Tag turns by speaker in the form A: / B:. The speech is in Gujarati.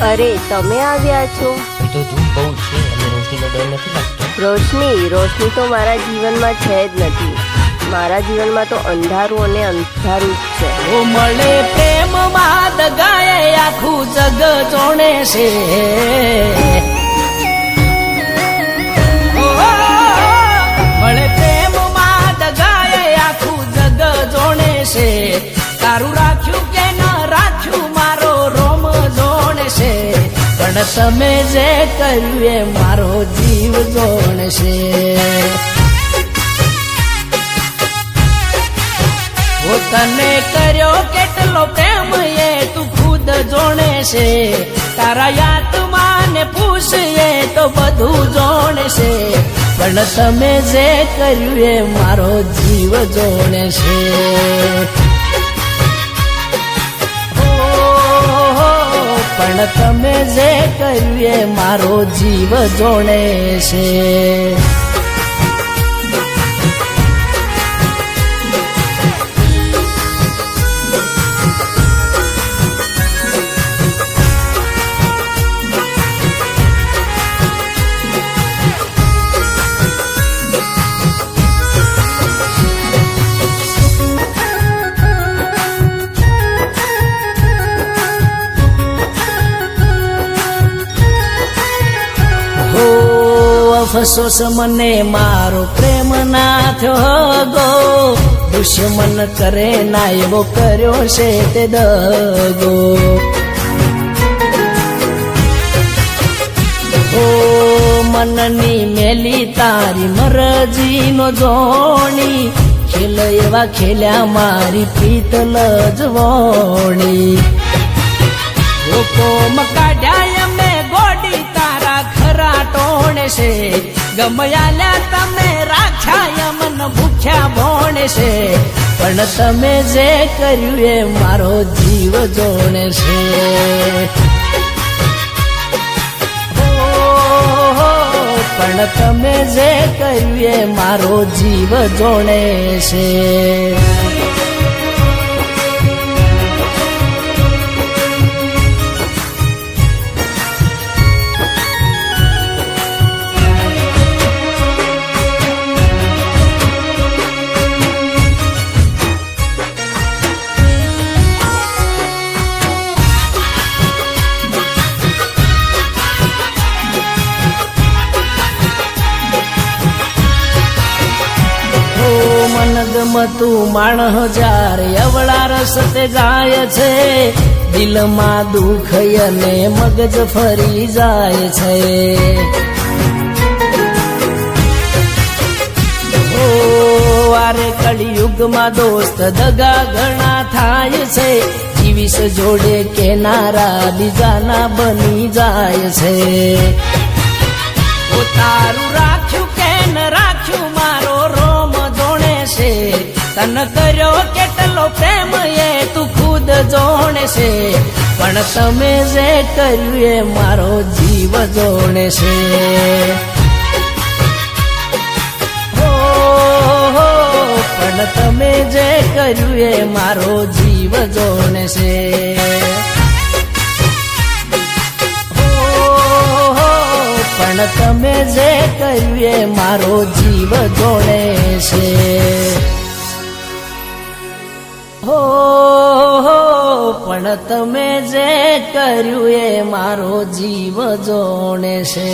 A: અરે તમે આવ્યા છો?
B: તો ધૂપ બહુ છે અને રોશનીનો ડર નથી લાગતો?
A: રોશની તો મારા જીવનમાં છે જ નથી. મારા જીવનમાં તો અંધારું અને અંધારું જ છે.
C: ઓ મળે પ્રેમમાં દગાએ આખું જગ જોણે છે. મળે પ્રેમમાં દગાએ આખું જગ જોણે છે. તારું રાખ્યું કે ન રાખ્યું મારો રોમ જોણે છે. પણ તમે જે કર્યું એ મારો જીવ જોણે છે. તને કર્યો કેટલો પ્રેમ એ તું ખુદ જોણે છે. તારા આત્મા ને પૂછે તો બધું જોણે છે. પણ તમે જે કર્યું એ મારો જીવ જોણે છે. પણ તમે જે કર્યું એ મારો જીવ જોણે છે. અફસોસ મને મારો પ્રેમ ના થયો ગો. દુશ્મન કરે ના એવો કર્યો છે તે દગો. ઓ મનની મેલી તારી મરજીનો જોણી. ખેલ એવા ખેલ્યા મારી પીતલ જવોણી. લોકો મકાડ્યા અમે ગોડી તારા ખરા ટોણે છે. ગમયાલ્યા તમે રાખ્યા મન ભૂખ્યા ભોણે છે. પણ તમે જે કર્યું એ મારો જીવ જોણે છે. પણ તમે જે કર્યું એ મારો જીવ જોણે છે. મનગમતું માણસ જ્યારે અવળા રસ્તે જાય છે. દિલમાં દુઃખ અને મગજ ફરી જાય છે. ઓ વારે કળિયુગમાં દોસ્ત દગા ઘણા થાય છે. જીવીસ જોડે કેનારા બીજાના બની જાય છે. તારું રાખ્યું કે ન રાખ્યું મારો રોમ જોણે છે. તન કર્યો કેટલો પ્રેમ એ તું ખુદ જોણે છે. પણ તમે જે કર્યું એ મારો જીવ જોણે છે. પણ તમે જે કર્યું એ મારો જીવ જોણે છે. પણ તમે જે કર્યું એ મારો જીવ જોણે છે. પણ તમે જે કર્યું એ મારો જીવ જોણે છે.